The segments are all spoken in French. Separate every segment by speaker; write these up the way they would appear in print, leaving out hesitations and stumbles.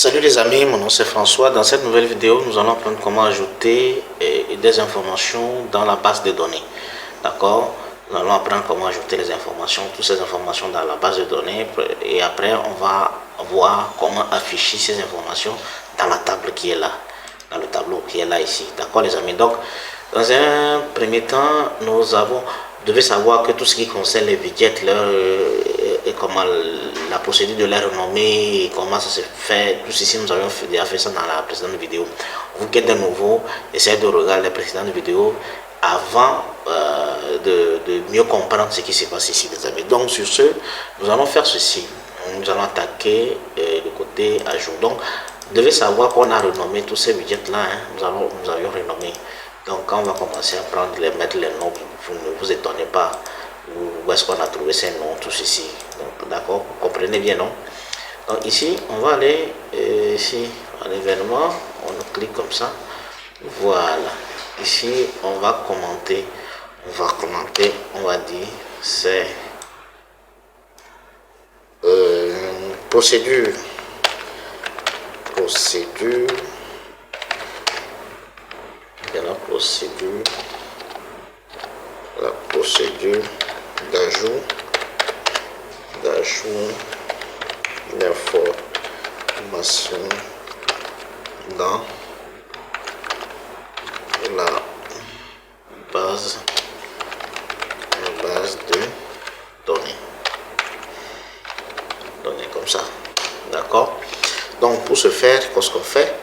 Speaker 1: Salut les amis, mon nom c'est François. Dans cette nouvelle vidéo, nous allons apprendre comment ajouter des informations dans la base de données. D'accord? Nous allons apprendre comment ajouter les informations, toutes ces informations dans la base de données. Et après, on va voir comment afficher ces informations dans la table qui est là. Dans le tableau qui est là ici. D'accord les amis? Donc, dans un premier temps, vous devez savoir que tout ce qui concerne les widgets, et comment la procédure de les renommer, comment ça se fait, tout ceci nous avons déjà fait ça dans la précédente vidéo. Vous qui êtes de nouveau, essayez de regarder les précédentes vidéos avant de mieux comprendre ce qui se passe ici les amis. Donc sur ce, nous allons faire ceci. Nous allons attaquer le côté ajout. Donc vous devez savoir qu'on a renommé tous ces widgets là, hein. Nous avions renommé. Donc quand on va commencer à prendre mettre les noms, vous ne vous étonnez pas où est-ce qu'on a trouvé ces noms, tout ceci. Donc d'accord, vous comprenez bien, non? Donc ici on va aller ici à l'événement, on clique comme ça, voilà. Ici on va commenter, on va dire c'est procédure de la procédure d'ajout d'informations dans la base de données comme ça. D'accord? Donc pour ce faire, qu'est-ce qu'on fait?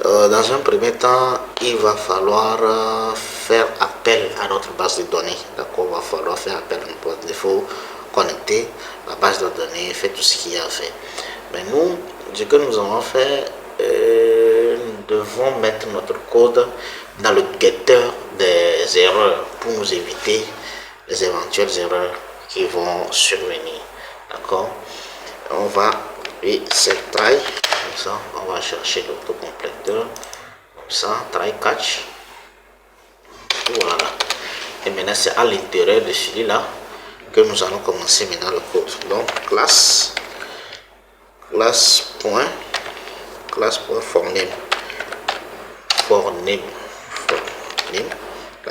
Speaker 1: Dans un premier temps, il va falloir faire appel à notre base de données. D'accord? Il va falloir faire appel à notre base de données. Il faut connecter la base de données, faire tout ce qu'il y a à faire. Mais nous, ce que nous allons faire, nous devons mettre notre code dans le guetteur des erreurs pour nous éviter les éventuelles erreurs qui vont survenir. D'accord? On va et c'est try comme ça, on va chercher l'autocompléteur comme ça, try catch, voilà. Et maintenant c'est à l'intérieur de celui-là que nous allons commencer maintenant le code. Donc classe forname, classe forname,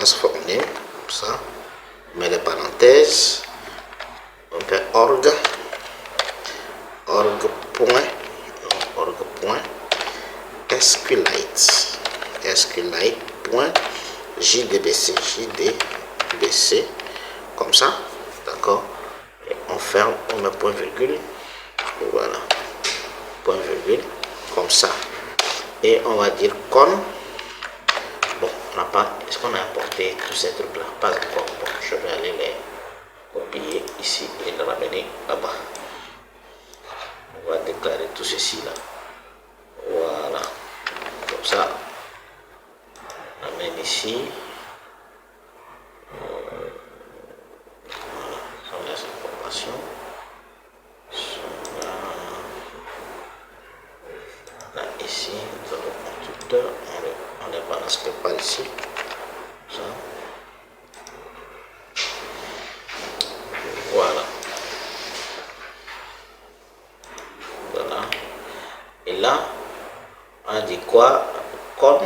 Speaker 1: comme ça, on met les parenthèses, on fait org SQLite comme ça, d'accord, et on ferme, on met point virgule, voilà, point virgule comme ça, et on va dire con. Bon, on n'a pas, est-ce qu'on a importé tous ces trucs là? Pas encore. Bon, je vais aller les copier ici et les ramener là-bas. On va déclarer tout ceci là, voilà, comme ça, on amène ici, voilà, on a les informations, là ici, nous avons le constructeur, on les balance quelque part ici, ça, voilà. Et là, on dit quoi? Con,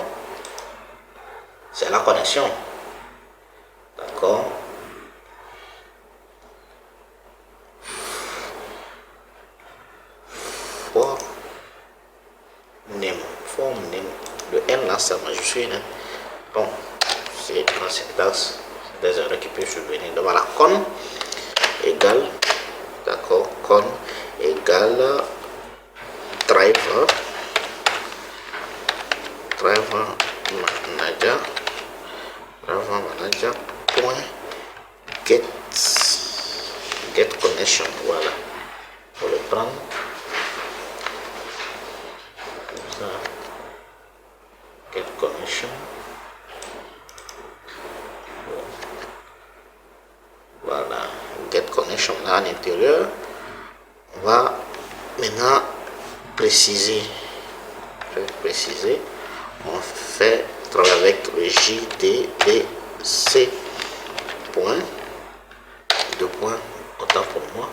Speaker 1: c'est la connexion. D'accord? For name. Le N là, c'est majuscule. Hein? Bon, c'est la syntaxe des erreurs qui peuvent survenir. Donc voilà, con égale, d'accord, con égale driver manager point get connection, voilà, pour le prendre comme ça, get connection, voilà, get connection là à l'intérieur. On va maintenant préciser, on fait travailler avec le JDBC point, deux points, autant pour moi,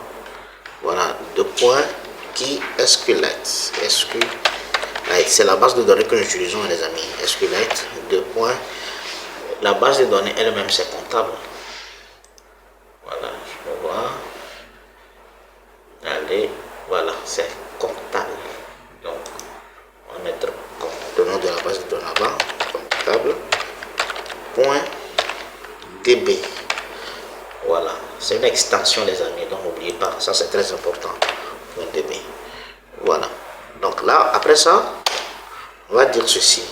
Speaker 1: voilà, deux points qui SQLite, SQLite. C'est la base de données que nous utilisons, les amis. SQLite, 2 points. La base de données elle-même, c'est comptable. Voilà, je peux voir. Allez, voilà, c'est comptable. Donc, on va mettre le nom de la base de données là-bas, comptable. Point DB. Voilà, c'est une extension, les amis, donc n'oubliez pas, ça c'est très important. Point DB. Voilà. Donc là, après ça, on va dire ceci.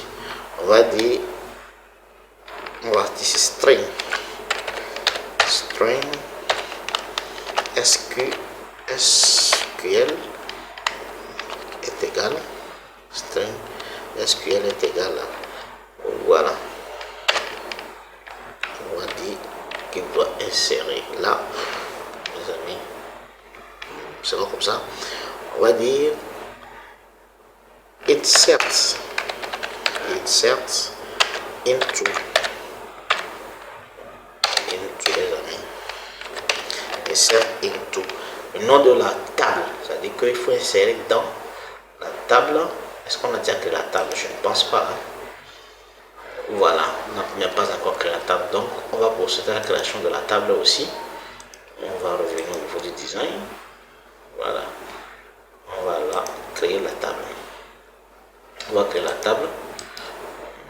Speaker 1: On va dire string. String SQL est égal. String SQL est égal. Voilà. On va dire qu'il doit insérer là, les amis. C'est pas comme ça. On va dire insert into les amis. Insert into le nom de la table, c'est-à-dire qu'il faut insérer dans la table. Est-ce qu'on a déjà créé la table? Je ne pense pas. Voilà, on n'a pas encore créé la table, donc on va procéder à la création de la table aussi. On va revenir au niveau du design. Voilà, on va là créer la table. On va créer la table.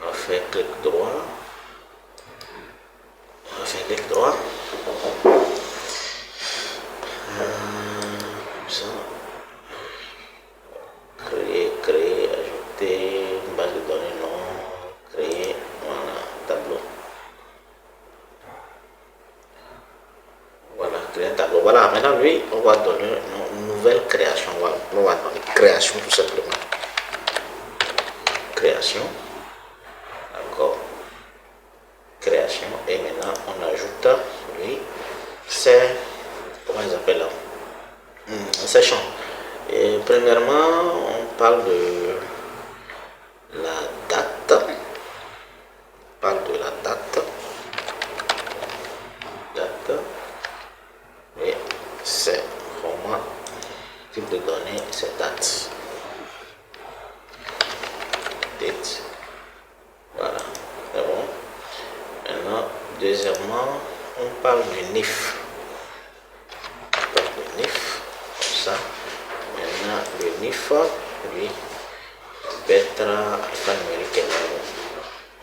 Speaker 1: On va faire clic droit. On va faire clic droit. Ça. Créer, ajouter une base de données, non. Créer, voilà, tableau. Voilà, créer un tableau. Voilà, maintenant lui, on va donner une nouvelle création. Voilà, on va donner création tout simplement. Création. D'accord. Création. Et maintenant, on ajoute, lui, c'est, comment ils appellent là? C'est champ. Et premièrement, on parle de la date. On parle de la date. Et c'est vraiment type de données, c'est date. Date. Voilà. C'est bon. Maintenant, deuxièmement, on parle du NIF. On parle du NIF. Comme ça. Maintenant, le NIF, lui, peut être alphanumérique.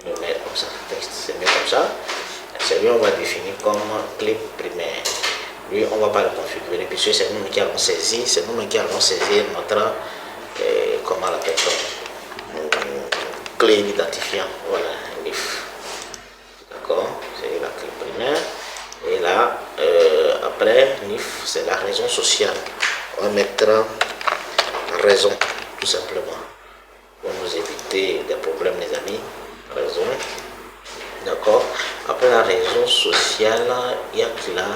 Speaker 1: On le met comme ça, texte, c'est mieux comme ça. Celui on va définir comme clé primaire. Lui, on ne va pas le configurer, puisque c'est nous qui allons saisir, notre, comment la personne, clé identifiant, voilà, NIF. D'accord, c'est la clé primaire. Et là, après, NIF, c'est la raison sociale. On va mettre raison, tout simplement, pour nous éviter des problèmes, les amis. Raison. D'accord. Après la raison sociale, il y a que la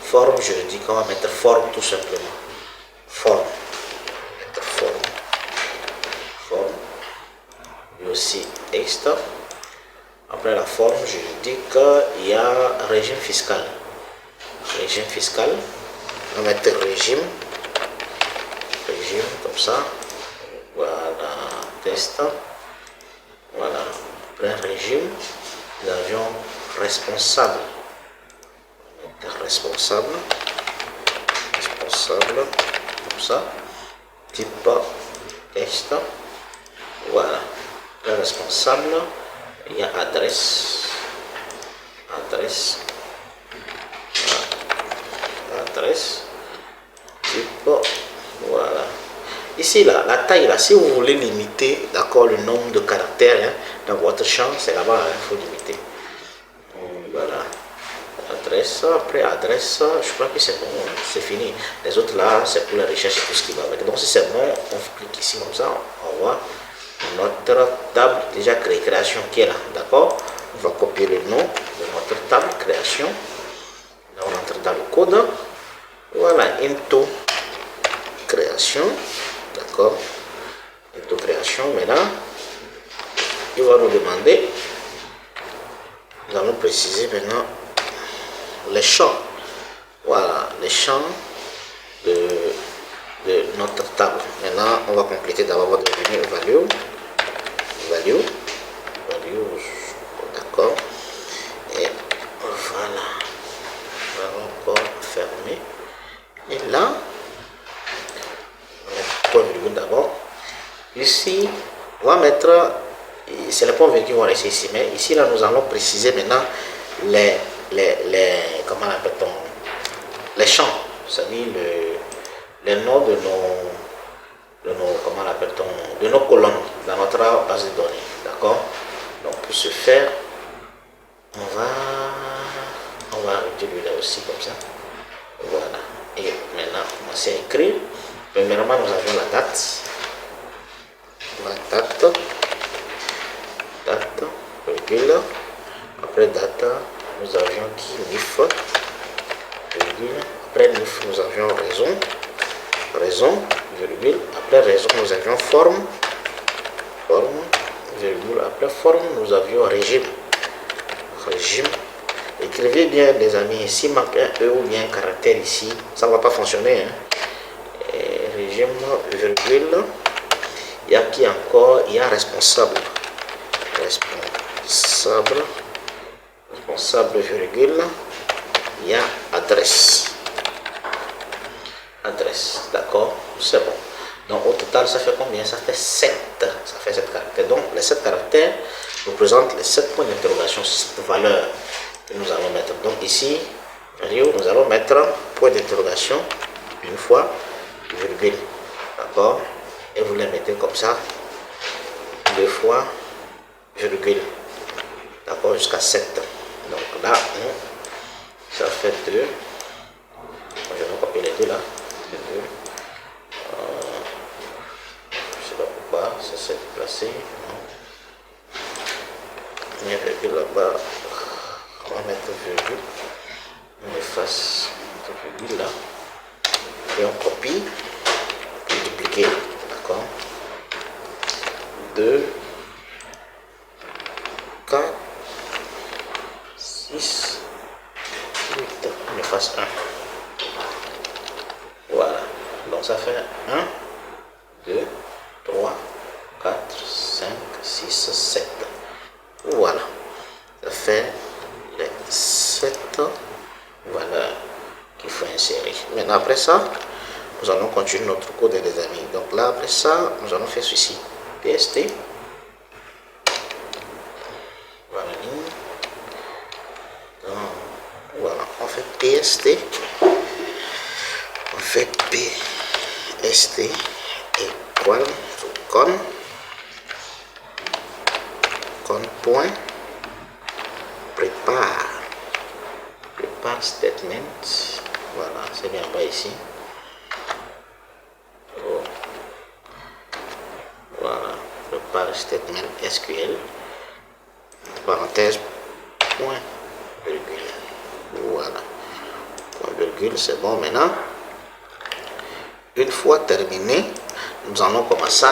Speaker 1: forme juridique. On va mettre forme tout simplement. Forme. Mettre forme. Forme. Et aussi texte. Après la forme juridique, il y a régime fiscal. Régime fiscal. On va mettre régime. Régime comme ça. Voilà. Test. Voilà. Après régime. Nous avions responsable. Responsable, comme ça, type texte, voilà, le responsable, il y a adresse, type, voilà. Ici, là, la taille, là, si vous voulez limiter, d'accord, le nombre de caractères dans votre champ, c'est là-bas, il faut limiter. Voilà. Adresse, après adresse, je crois que c'est bon, c'est fini. Les autres là, c'est pour la recherche et tout ce qui va avec. Donc si c'est bon, on clique ici comme ça, on voit notre table déjà créée, création qui est là, d'accord. On va copier le nom de notre table création. Là, on entre dans le code. Voilà, into création, d'accord. Into création, maintenant, il va nous demander, nous allons préciser maintenant les champs. Voilà, les champs de notre table. Maintenant, on va compléter d'abord votre revenu value. Ici, on va mettre, c'est le point virgule qui vont rester ici, mais ici, là, nous allons préciser maintenant comment appelle-t-on, les champs, c'est-à-dire les noms de nos comment l'appelle-t-on, de nos colonnes dans notre base de données, d'accord. Donc pour ce faire, on va arrêter lui là aussi comme ça, voilà. Et maintenant on commencer à écrire. Premièrement, nous avons la date, virgule. Après date, nous avions qui, NIF, virgule. Après NIF, nous avions raison, virgule. Après raison, nous avions forme, virgule. Après forme, nous avions régime. Écrivez bien, les amis, s'il manque un E ou bien un caractère ici, ça ne va pas fonctionner. Régime, virgule. Il y a qui encore? Il y a responsable, virgule. Il y a adresse, d'accord, c'est bon. Donc au total, ça fait combien? Ça fait 7. Ça fait 7 caractères. Donc les 7 caractères représentent les 7 points d'interrogation, cette valeur que nous allons mettre. Donc ici, nous allons mettre point d'interrogation une fois, virgule, d'accord, et vous les mettez comme ça, 2 fois, virgule, d'accord, jusqu'à 7. Donc là, ça fait 2. Je vais copier les deux là. 2. Je sais pas pourquoi ça s'est déplacé. Il y a virgule là-bas. On va mettre virgule. On efface cette virgule là. Et on copie. Puis dupliquer. D'accord. 2, 4, 6, 8. On efface 1. Voilà. Donc ça fait 1, 2, 3, 4, 5, 6, 7. Voilà. Ça fait les 7 valeurs qu'il faut insérer. Maintenant, après ça, nous allons continuer notre code, les amis. Donc là, après ça, nous allons faire ceci. PST. Voilà. Donc, voilà. On fait PST. On fait PST égal con point prépare statement. Voilà, c'est bien bas ici. Voilà, prépare statement SQL, parenthèse, point, virgule. Voilà, point, virgule, c'est bon. Maintenant, une fois terminé, nous allons commencer.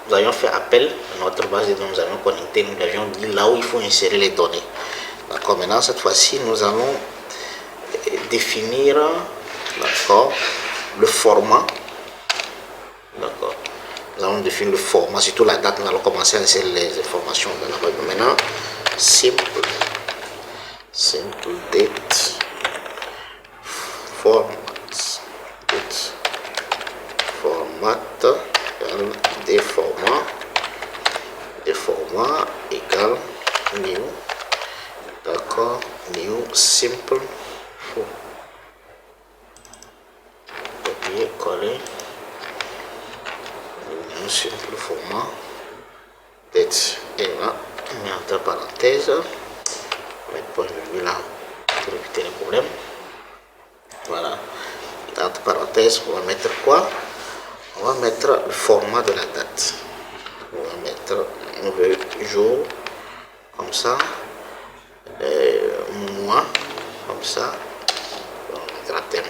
Speaker 1: Nous avions fait appel à notre base de données, nous avions connecté, nous avions dit là où il faut insérer les données. D'accord, maintenant cette fois-ci, nous allons définir, d'accord, le format. D'accord, nous allons définir le format, surtout la date. Nous allons commencer à insérer les informations de la base. Maintenant, simple date format, des formats égale new, d'accord, new simple copier coller new simple format date, et là on met entre parenthèses, mettre point virgule là pour éviter les problèmes. Voilà, entre parenthèses on va mettre quoi? On va mettre le format de la date. On va mettre le jour comme ça, mois comme ça, on va mettre un thème,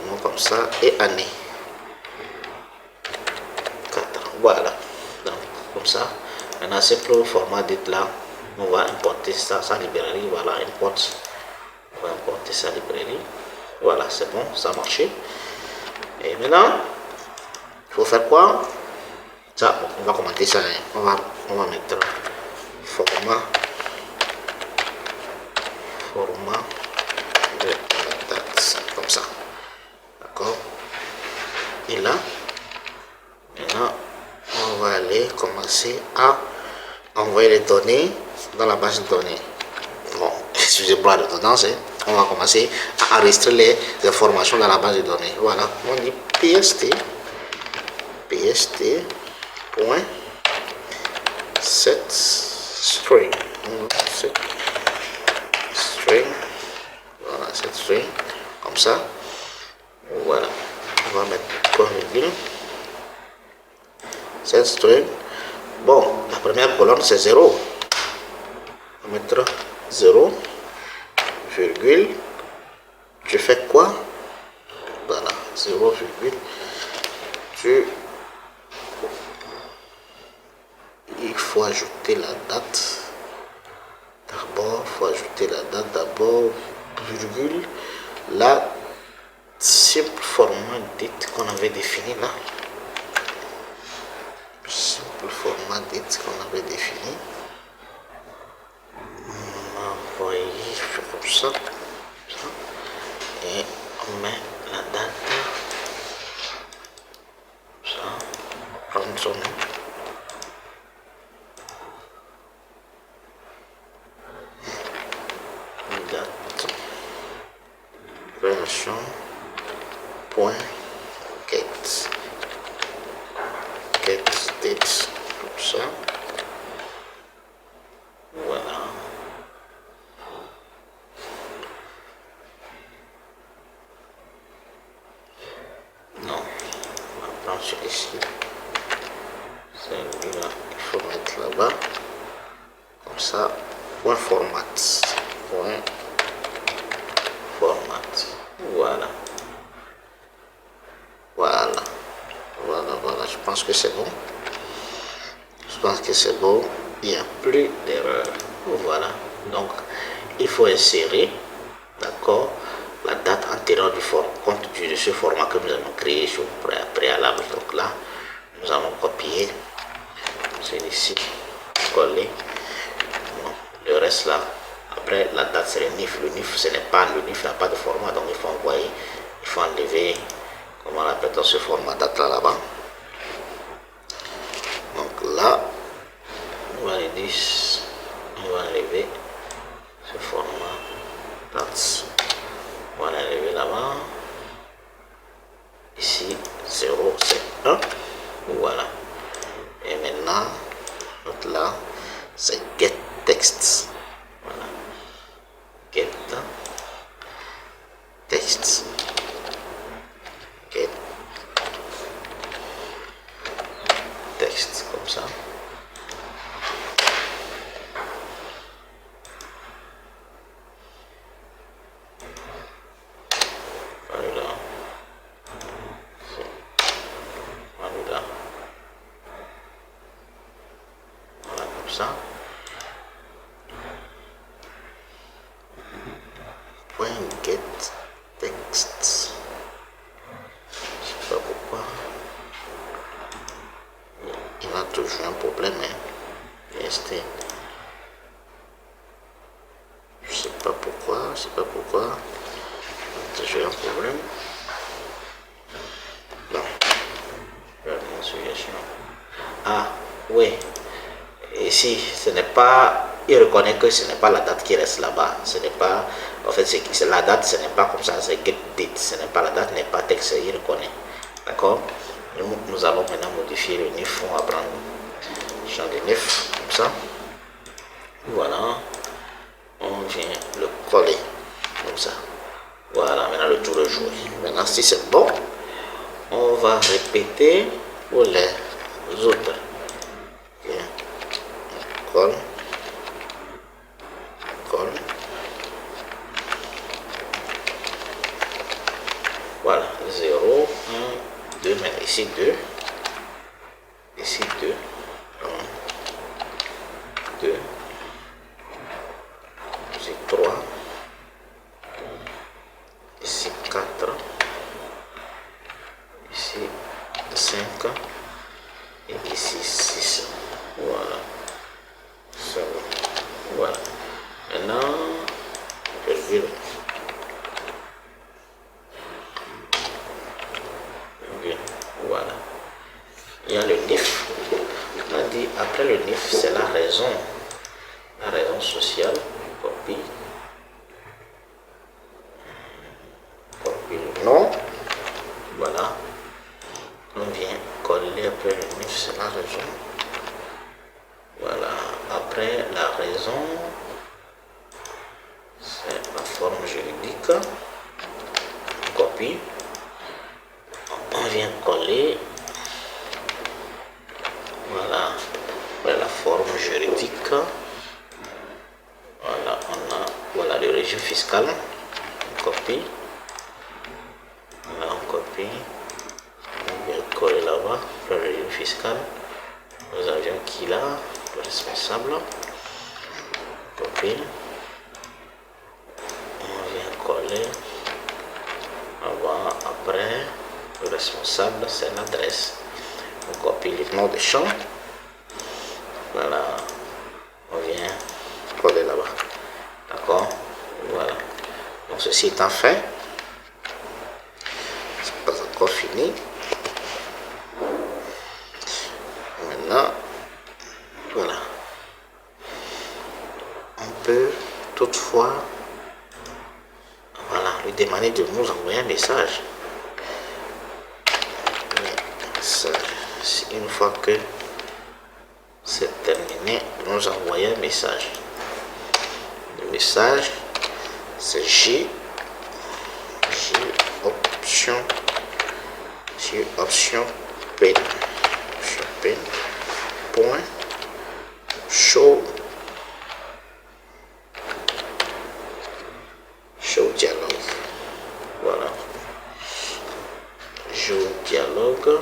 Speaker 1: mois comme ça, et année 4. Voilà, donc comme ça. Maintenant c'est pour le format date là, on va importer ça, sa librairie. Voilà, on va importer sa librairie. Voilà, c'est bon, ça a marché. Et maintenant il faut faire quoi? Ça, bon, on va commenter ça. On va mettre format de la date comme ça, d'accord. Et là, maintenant on va aller commencer à envoyer les données dans la base de données. Bon, excusez-moi la redondance, hein. On va commencer à enregistrer les informations dans la base de données. Voilà, on dit pst point set string. Voilà, set string, comme ça. Voilà, on va mettre point virgule. Set string. Bon, la première colonne c'est 0. On va mettre 0, virgule. Tu fais quoi? Voilà, 0, virgule. Il faut ajouter la date. D'abord, il faut ajouter la date. D'abord, virgule. La simple format dite qu'on avait défini là. Simple format dite qu'on avait défini. On va envoyer comme ça. Et on met la date. Ça. Prendre son nom. Date. Relation. Point. Get. Get date. Comme ça. Voilà. Non. On va prendre celui-ci. Celui-là, il faut mettre là-bas. Comme ça. Point format. Point format. Voilà. Voilà. Je pense que c'est bon. Il n'y a plus d'erreur. Voilà. Donc, il faut insérer, d'accord, la date antérieure du format, compte tenu de ce format que nous avons créé sur préalable. Donc là, nous allons copier celui-ci, coller. Bon, le reste là, après la date c'est le NIF. Le NIF, le NIF n'a pas de format, donc il faut envoyer, il faut enlever, comment on appelle ce format date là-bas. Donc là, on va enlever ce format date. On va l'enlever là-bas. Ici, 0, c'est 1. Voilà. Et maintenant, notre là, c'est get text. Voilà. Get text. Get text, comme ça. Ça. Point get text. Je sais pas pourquoi. Il a toujours un problème. Hein. Rester. Je sais pas pourquoi. Il a toujours un problème. Non. Ah, oui. Ici, ce n'est pas, il reconnaît que ce n'est pas la date qui reste là-bas. Ce n'est pas, en fait, c'est la date, ce n'est pas comme ça, c'est get date. Ce n'est pas la date, n'est pas texte, il reconnaît. D'accord? Nous allons maintenant modifier le NIF. On va prendre le champ de NIF, comme ça. Voilà. On vient le coller, comme ça. Voilà, maintenant le tour est joué. Maintenant, si c'est bon, on va répéter pour les autres. Colle. Voilà, 0, 1, 2, mais ici 2. Ici 2. 1, 2. Ici 3. Ici 4. Ici 5. Et ici 6. Voilà. après le NIF, c'est la raison sociale. Copie le nom. Voilà. On vient coller après le NIF, c'est la raison. Voilà. Après la raison, c'est la forme juridique. Copie. On vient coller. Voilà. Après la forme juridique. Voilà, voilà le régime fiscal. On copie. Voilà, on copie. On vient coller là-bas. Le régime fiscal. Nous avions qui là? Le responsable. Copie. On vient coller. Là-bas. Après, le responsable, c'est l'adresse. On copie le nom de champ. Voilà. On vient coller là-bas. D'accord? Voilà. Donc ceci étant fait, c'est pas encore fini. Maintenant, voilà. On peut toutefois, voilà, lui demander de nous envoyer un message. Une fois que c'est terminé, de nous envoyer un message. Le message, c'est option pen. Point show dialogue. Voilà. Show dialogue.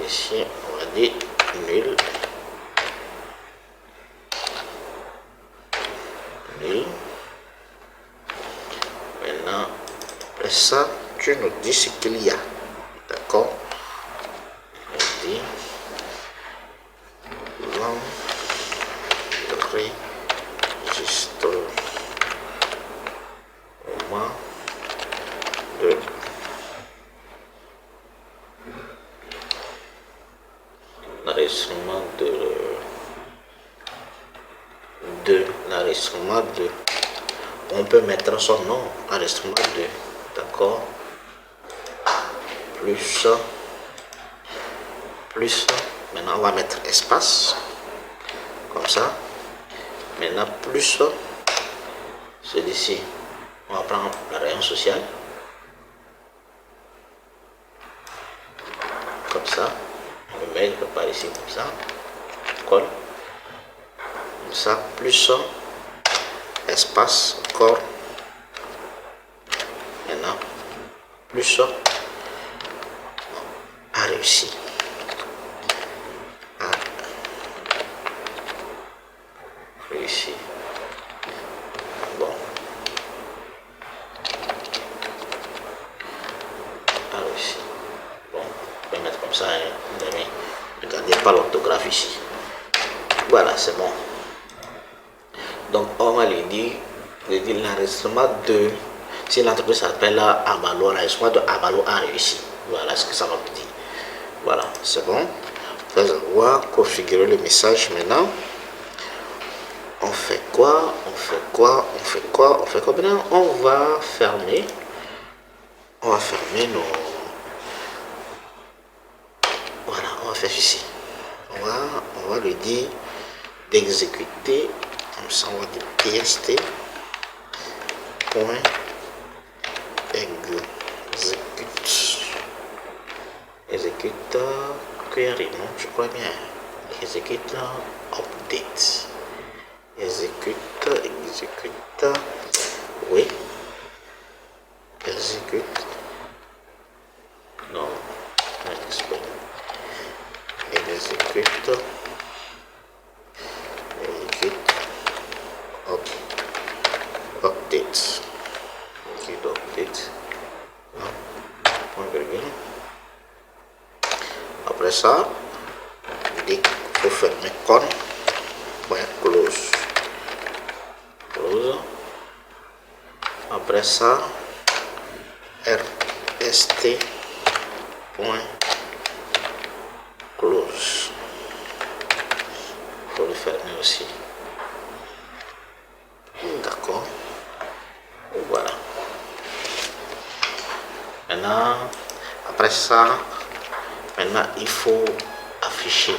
Speaker 1: Ici on va dire nul. Maintenant, après ça, tu nous dis ce qu'il y a. D'accord? On dit l'enregistrement de l'enregistrement de on peut mettre son nom, enregistrement de, d'accord, plus maintenant on va mettre espace comme ça. Maintenant plus celui-ci, on va prendre la rayon sociale comme ça. On le met par ici comme ça, colle comme ça, plus espace encore. Maintenant plus a réussi. Bon, a réussi. Bon, on peut mettre comme ça, hein, mais regardez pas l'orthographe ici. Voilà, c'est bon. Donc on va lui dire l'enregistrement de, si l'entreprise s'appelle Abalo, l'enregistrement de Abalo a réussi. Voilà ce que ça va me dire. Voilà, c'est bon. Vous allez voir, configurer le message maintenant. On fait quoi? Maintenant on va fermer nos, voilà, on va faire ici. On va lui dire d'exécuter, comme ça on va dire tst point exécute query, non, je crois bien, exécute update, exécute, oui, exécute, non, exécute update, après ça, il faut fermer con, close. Après ça, rst point fermer aussi. D'accord. Voilà. Maintenant, après ça, maintenant il faut afficher.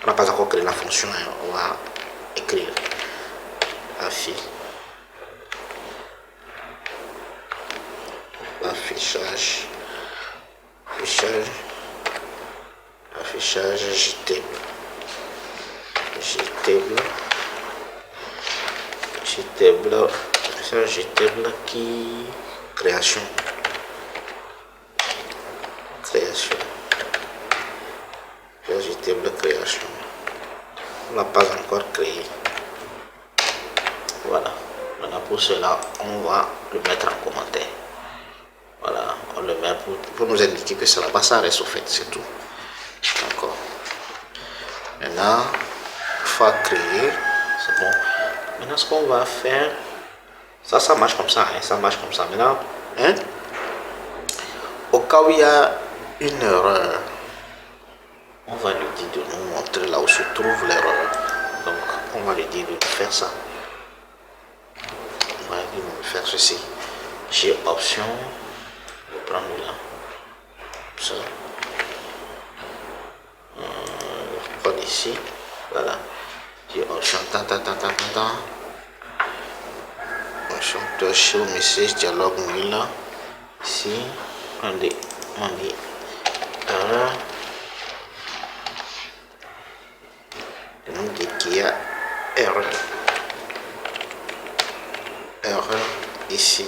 Speaker 1: On n'a pas encore créé la fonction, hein. On va écrire affichage, JTable, JTable qui création, JTable création. On l'a pas encore créé. Voilà. Maintenant pour cela, on va le mettre en commentaire. Voilà, on le met pour nous indiquer que c'est là-bas, ça reste au fait, c'est tout. D'accord. Maintenant, il faut créer, c'est bon. Maintenant, ce qu'on va faire, ça marche comme ça, hein, ça marche comme ça. Maintenant, hein, au cas où il y a une erreur, on va lui dire de nous montrer là où se trouve l'erreur. Donc, on va lui dire de faire ça. On va lui dire de faire ceci. J'ai option. Prendre là, ça, prendre ici, voilà, j'ai option option touch au message dialogue là, ici, on dit erreur, on dit qu'il y a erreur ici.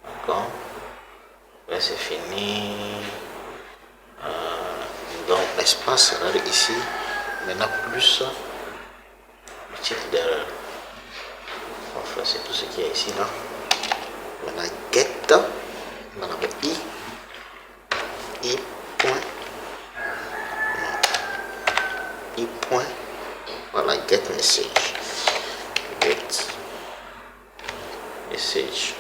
Speaker 1: D'accord, là c'est fini. Donc l'espace ici, maintenant plus le type d'erreur, enfin c'est tout ce qu'il y a ici là. Maintenant get, maintenant i point, voilà, get message,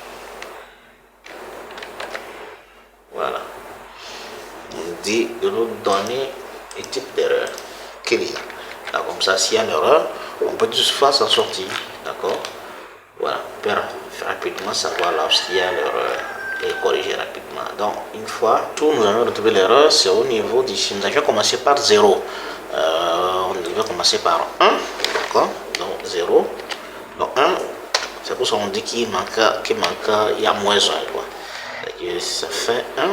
Speaker 1: voilà, on dit de nous donner le type d'erreur qu'il y a. Là, comme ça, s'il y a une erreur, on peut juste faire sa sortie. D'accord, voilà, on peut rapidement savoir là où il y a l'erreur et corriger rapidement. Donc une fois tout, nous allons retrouver l'erreur, c'est au niveau d'ici. Nous allons commencer par 0. On devait commencer par 1, d'accord, donc 0, donc 1, c'est pour ça qu'on dit qu'il manque, il y a moins 1, quoi. Ça fait 1,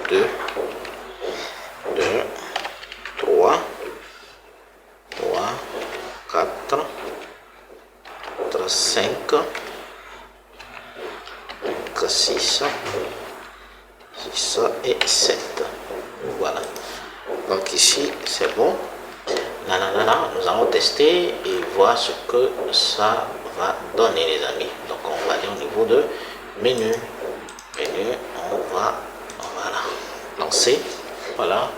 Speaker 1: 2, 3, 4, 5, 6 et 7. Voilà. Donc ici, c'est bon. Là, nous allons tester et voir ce que ça va donner, les amis. Donc on va aller au niveau de menu. On va lancer. Voilà,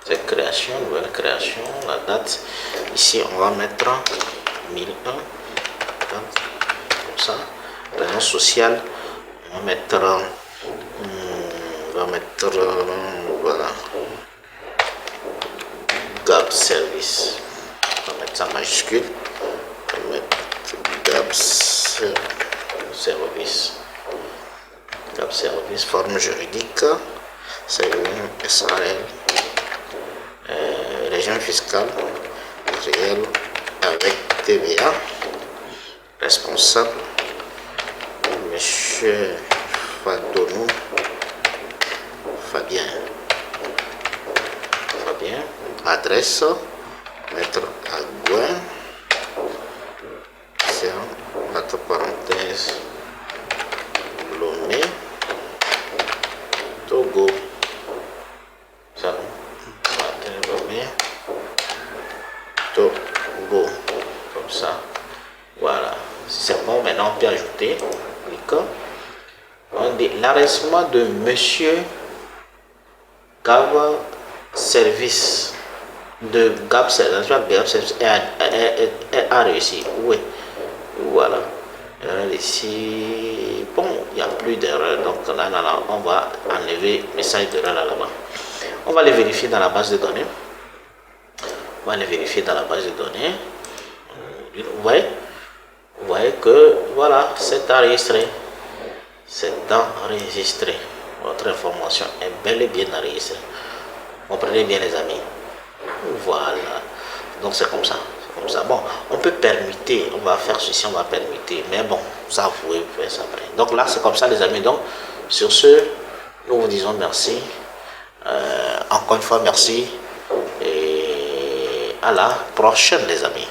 Speaker 1: cette création, nouvelle création, la date. Ici, on va mettre 1001, comme ça. Réunion sociale, on va mettre, voilà, GAB service. On va mettre ça majuscule. On va mettre GAB service. GAB service, forme juridique, c'est SARL, régime fiscal, réel avec TVA, responsable, Monsieur Fadonou, Fabien, adresse, maître Agouin, c'est entre parenthèses, Lomé, Togo, ça, Lomé, Togo, comme ça, voilà. C'est bon, maintenant on peut ajouter, on dit l'arrêtement de Monsieur Gab Service, de Gab Service, a réussi, oui, voilà. Ici, bon, il n'y a plus d'erreur, donc là, on va enlever le message d'erreur là-bas. on va les vérifier dans la base de données. On va les vérifier dans la base de données. Vous voyez que voilà, c'est enregistré. C'est enregistré. Votre information est bel et bien enregistrée. Comprenez bien les amis. Voilà. Donc c'est comme ça. Comme ça. Bon, on peut permuter, on va faire ceci, on va permuter. Mais bon, ça vous pouvez faire ça après. Donc là, c'est comme ça les amis. Donc, sur ce, nous vous disons merci. Encore une fois, merci. Et à la prochaine les amis.